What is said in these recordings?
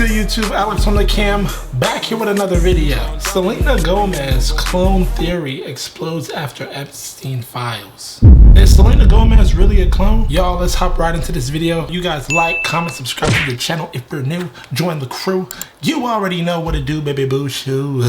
good, YouTube? Alex on the cam, back here with another video. Selena Gomez clone theory explodes after Epstein files. Is Selena Gomez really a clone? Y'all, let's hop right into this video. You guys like, comment, subscribe to the channel if you're new. Join the crew. You already know what to do, baby boo shoo.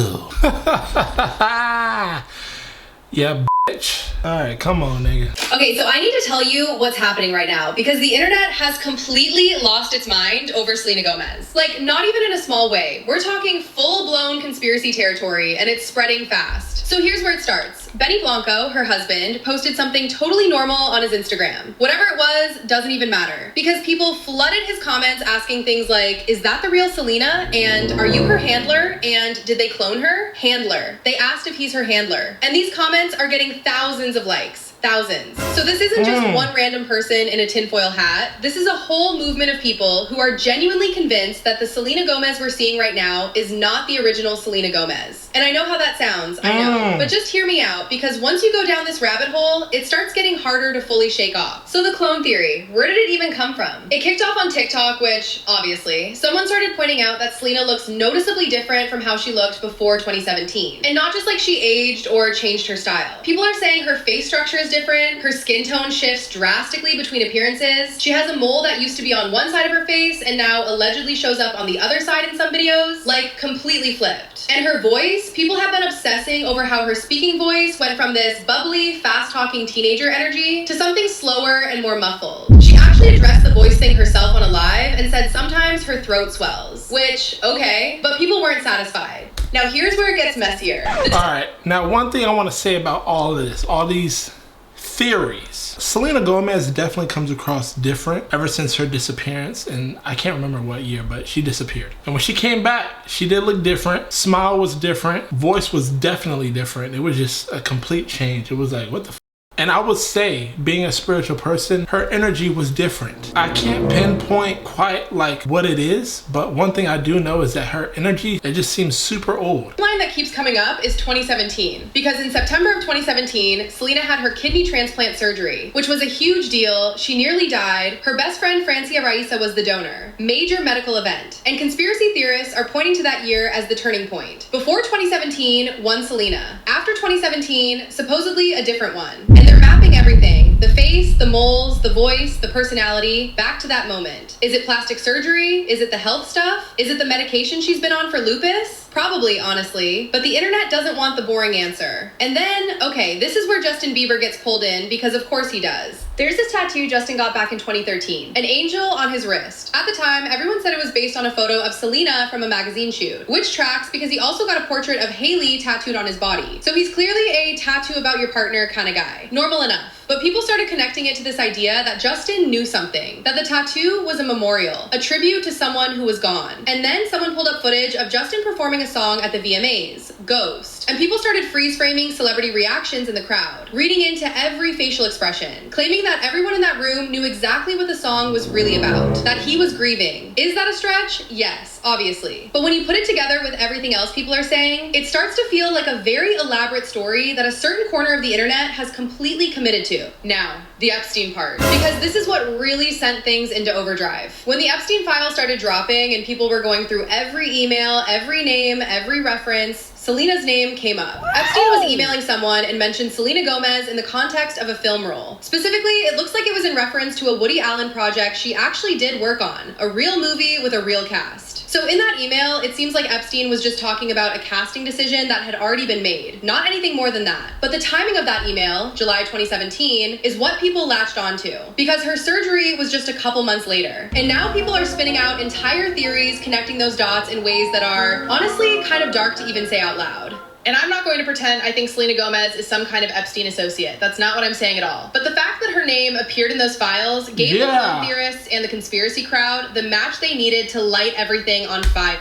Yeah, bitch. Alright, come on, nigga. Okay, so I need to tell you what's happening right now because the internet has completely lost its mind over Selena Gomez. Like, not even in a small way. We're talking full-blown conspiracy territory and it's spreading fast. So here's where it starts. Benny Blanco, her husband, posted something totally normal on his Instagram. Whatever it was, doesn't even matter. Because people flooded his comments asking things like, is that the real Selena? And are you her handler? And did they clone her? Handler. They asked if he's her handler. And these comments are getting thousands of likes. Thousands. So this isn't just one random person in a tinfoil hat. This is a whole movement of people who are genuinely convinced that the Selena Gomez we're seeing right now is not the original Selena Gomez. And I know how that sounds, I know. But just hear me out, because once you go down this rabbit hole, it starts getting harder to fully shake off. So the clone theory, where did it even come from? It kicked off on TikTok, which, obviously, someone started pointing out that Selena looks noticeably different from how she looked before 2017. And not just like she aged or changed her style. People are saying her face structure is different, her skin tone shifts drastically between appearances, she has a mole that used to be on one side of her face and now allegedly shows up on the other side in some videos, like completely flipped. And her voice, people have been obsessing over how her speaking voice went from this bubbly, fast-talking teenager energy to something slower and more muffled. She actually addressed the voice thing herself on a live and said sometimes her throat swells, which, okay, but people weren't satisfied. Now here's where it gets messier. Alright, now one thing I want to say about all of this, all these theories. Selena Gomez definitely comes across different ever since her disappearance, and I can't remember what year, but she disappeared. And when she came back, she did look different. Smile was different. Voice was definitely different. It was just a complete change. It was like, what the f? And I would say, being a spiritual person, her energy was different. I can't pinpoint quite like what it is, but one thing I do know is that her energy, it just seems super old. The line that keeps coming up is 2017, because in September of 2017, Selena had her kidney transplant surgery, which was a huge deal. She nearly died. Her best friend, Francia Raisa, was the donor. Major medical event. And conspiracy theorists are pointing to that year as the turning point. Before 2017, one Selena. After 2017, supposedly a different one. And they're mapping everything. The face, the moles, the voice, the personality, back to that moment. Is it plastic surgery? Is it the health stuff? Is it the medication she's been on for lupus? Probably, honestly, but the internet doesn't want the boring answer. And then, okay, this is where Justin Bieber gets pulled in, because of course he does. There's this tattoo Justin got back in 2013, an angel on his wrist. At the time, everyone said it was based on a photo of Selena from a magazine shoot, which tracks because he also got a portrait of Hailey tattooed on his body. So he's clearly a tattoo about your partner kind of guy. Normal enough. But people started connecting it to this idea that Justin knew something, that the tattoo was a memorial, a tribute to someone who was gone. And then someone pulled up footage of Justin performing a song at the VMAs, Ghost. And people started freeze-framing celebrity reactions in the crowd, reading into every facial expression, claiming that everyone in that room knew exactly what the song was really about, that he was grieving. Is that a stretch? Yes, obviously. But when you put it together with everything else people are saying, it starts to feel like a very elaborate story that a certain corner of the internet has completely committed to. Now, the Epstein part. Because this is what really sent things into overdrive. When the Epstein files started dropping and people were going through every email, every name, every reference, Selena's name came up. Epstein was emailing someone and mentioned Selena Gomez in the context of a film role. Specifically, it looks like it was in reference to a Woody Allen project she actually did work on, a real movie with a real cast. So in that email, it seems like Epstein was just talking about a casting decision that had already been made, not anything more than that. But the timing of that email, July 2017, is what people latched onto, because her surgery was just a couple months later. And now people are spinning out entire theories connecting those dots in ways that are, honestly, kind of dark to even say out loud. And I'm not going to pretend I think Selena Gomez is some kind of Epstein associate. That's not what I'm saying at all. But the fact that her name appeared in those files gave the film theorists and the conspiracy crowd the match they needed to light everything on fire.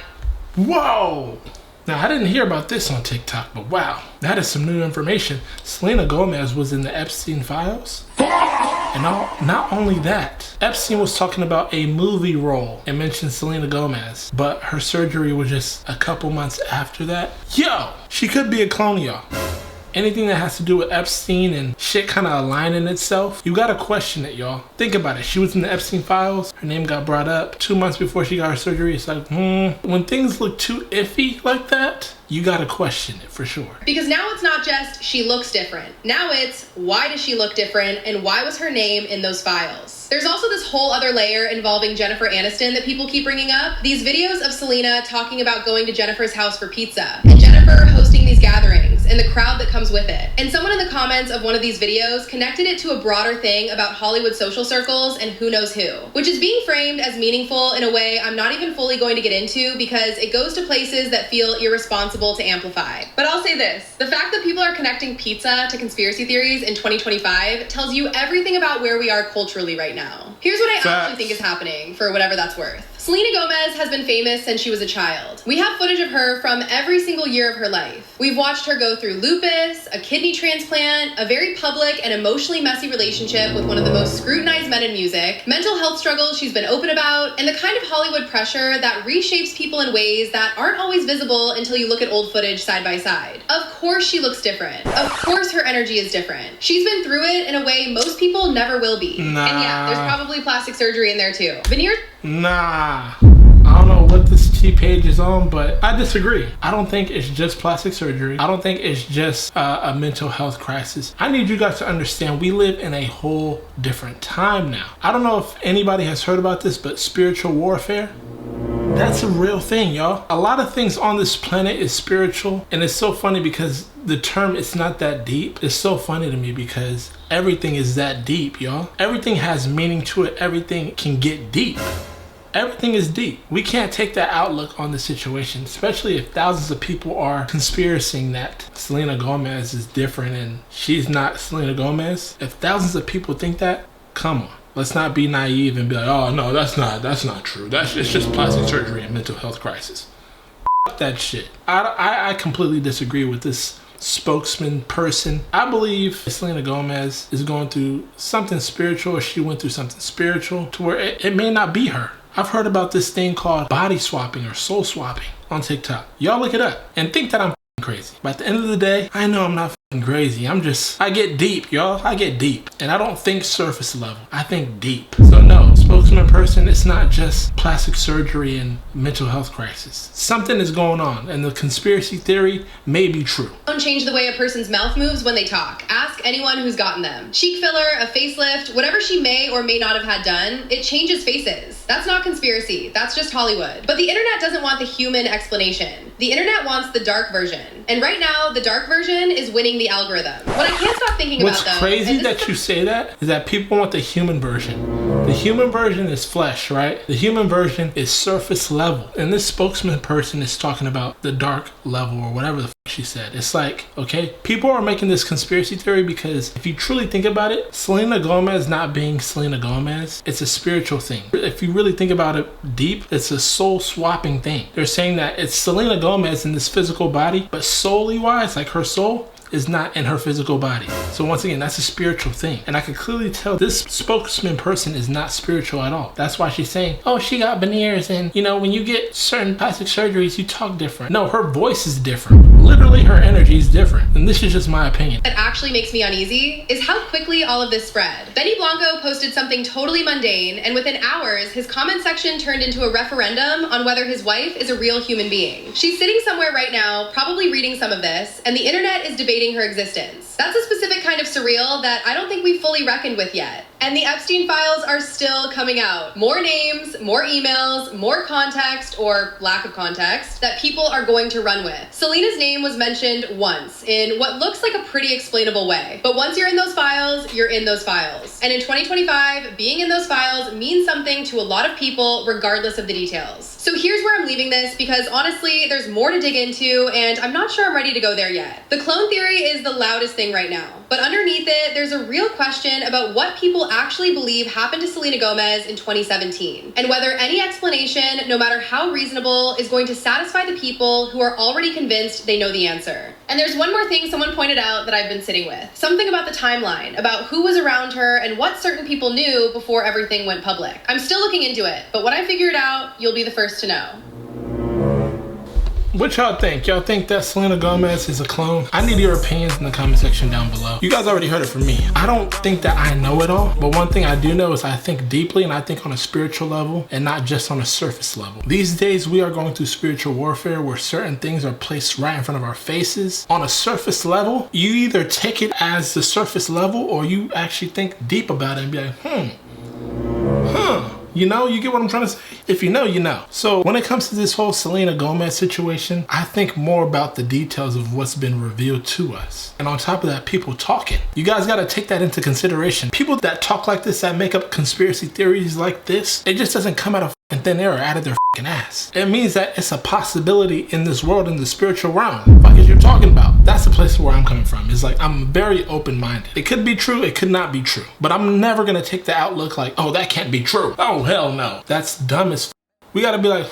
Whoa! Now, I didn't hear about this on TikTok, but wow, that is some new information. Selena Gomez was in the Epstein files? And not only that, Epstein was talking about a movie role and mentioned Selena Gomez, but her surgery was just a couple months after that. Yo, she could be a clone, y'all. anything that has to do with Epstein and shit kind of aligning itself, you gotta question it, y'all. Think about it. She was in the Epstein files. Her name got brought up 2 months before she got her surgery. It's like, when things look too iffy like that, you gotta question it for sure. Because now it's not just she looks different. Now it's why does she look different and why was her name in those files? There's also this whole other layer involving Jennifer Aniston that people keep bringing up. These videos of Selena talking about going to Jennifer's house for pizza and Jennifer hosting these gatherings and the crowd that comes with it. And someone in the comments of one of these videos connected it to a broader thing about Hollywood social circles and who knows who, which is being framed as meaningful in a way I'm not even fully going to get into because it goes to places that feel irresponsible to amplify. But I'll say this, the fact that people are connecting pizza to conspiracy theories in 2025 tells you everything about where we are culturally right now. Here's what I actually think is happening, for whatever that's worth. Selena Gomez has been famous since she was a child. We have footage of her from every single year of her life. We've watched her go through lupus, a kidney transplant, a very public and emotionally messy relationship with one of the most scrutinized men in music, mental health struggles she's been open about, and the kind of Hollywood pressure that reshapes people in ways that aren't always visible until you look at old footage side by side. Of course she looks different. Of course her energy is different. She's been through it in a way most people never will be. Nah. And yeah, there's probably plastic surgery in there too. Veneers? Nah. I don't know what this T page is on, but I disagree. I don't think it's just plastic surgery. I don't think it's just a mental health crisis. I need you guys to understand we live in a whole different time now. I don't know if anybody has heard about this, but spiritual warfare, that's a real thing, y'all. A lot of things on this planet is spiritual, and it's so funny because the term "it's not that deep" is so funny to me because everything is that deep, y'all. Everything has meaning to it. Everything can get deep. Everything is deep. We can't take that outlook on the situation, especially if thousands of people are conspiracing that Selena Gomez is different and she's not Selena Gomez. If thousands of people think that, come on. Let's not be naive and be like, oh no, that's not true. It's just plastic surgery and mental health crisis. F that shit. I completely disagree with this spokesman person. I believe Selena Gomez is going through something spiritual, or she went through something spiritual to where it may not be her. I've heard about this thing called body swapping or soul swapping on TikTok. Y'all look it up and think that I'm crazy. But at the end of the day, I know I'm not crazy. I get deep, y'all. I get deep. And I don't think surface level. I think deep. So no, spokesman person, it's not just plastic surgery and mental health crisis. Something is going on, and the conspiracy theory may be true. Don't change the way a person's mouth moves when they talk. Ask anyone who's gotten them. Cheek filler, a facelift, whatever she may or may not have had done, it changes faces. That's not conspiracy. That's just Hollywood. But the internet doesn't want the human explanation. The internet wants the dark version. And right now, the dark version is winning the algorithm. What I can't stop thinking What's about, though... What's crazy that you say that is that people want the human version. The human version is flesh, right? The human version is surface level. And this spokesman person is talking about the dark level or whatever the she said. It's like, okay, people are making this conspiracy theory because if you truly think about it, Selena Gomez not being Selena Gomez, it's a spiritual thing. If you really think about it deep, it's a soul swapping thing. They're saying that it's Selena Gomez in this physical body, but soully wise, like her soul is not in her physical body. So once again, that's a spiritual thing. And I can clearly tell this spokesman person is not spiritual at all. That's why she's saying, oh, she got veneers and, you know, when you get certain plastic surgeries, you talk different. No, her voice is different. Literally, her energy is different. And this is just my opinion. That actually makes me uneasy is how quickly all of this spread. Benny Blanco posted something totally mundane, and within hours, his comment section turned into a referendum on whether his wife is a real human being. She's sitting somewhere right now, probably reading some of this, and the internet is debating her existence. That's a specific kind of surreal that I don't think we fully reckoned with yet. And the Epstein files are still coming out. More names, more emails, more context, or lack of context, that people are going to run with. Selena's name was mentioned once, in what looks like a pretty explainable way. But once you're in those files, you're in those files. And in 2025, being in those files means something to a lot of people, regardless of the details. So here's where I'm leaving this, because honestly, there's more to dig into, and I'm not sure I'm ready to go there yet. The clone theory is the loudest thing right now. But underneath it, there's a real question about what people actually believe happened to Selena Gomez in 2017, and whether any explanation, no matter how reasonable, is going to satisfy the people who are already convinced they know the answer. And there's one more thing someone pointed out that I've been sitting with. Something about the timeline, about who was around her and what certain people knew before everything went public. I'm still looking into it, but when I figure it out, you'll be the first to know. What y'all think? Y'all think that Selena Gomez is a clone? I need your opinions in the comment section down below. You guys already heard it from me. I don't think that I know it all, but one thing I do know is I think deeply, and I think on a spiritual level and not just on a surface level. These days we are going through spiritual warfare where certain things are placed right in front of our faces. On a surface level, you either take it as the surface level or you actually think deep about it and be like, You know, you get what I'm trying to say? If you know, you know. So when it comes to this whole Selena Gomez situation, I think more about the details of what's been revealed to us. And on top of that, people talking. You guys got to take that into consideration. People that talk like this, that make up conspiracy theories like this, it just doesn't come out of thin air or out of their ass. It means that it's a possibility in this world, in the spiritual realm. What is you're talking about? That's the place where I'm coming from. It's like, I'm very open-minded. It could be true, it could not be true. But I'm never gonna take the outlook like, oh, that can't be true. Oh, hell no. That's dumb as f. We gotta be like,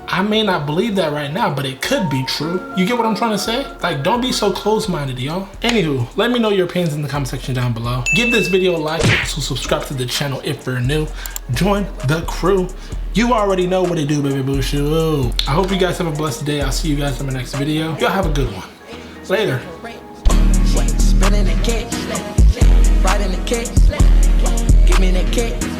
I may not believe that right now, but it could be true. You get what I'm trying to say? Like, don't be so close-minded, y'all. Anywho, let me know your opinions in the comment section down below. Give this video a like, so subscribe to the channel if you're new. Join the crew. You already know what to do, baby boo shoo. I hope you guys have a blessed day. I'll see you guys in my next video. Y'all have a good one. Later. Spinning the cake, riding the cake, give me the cake.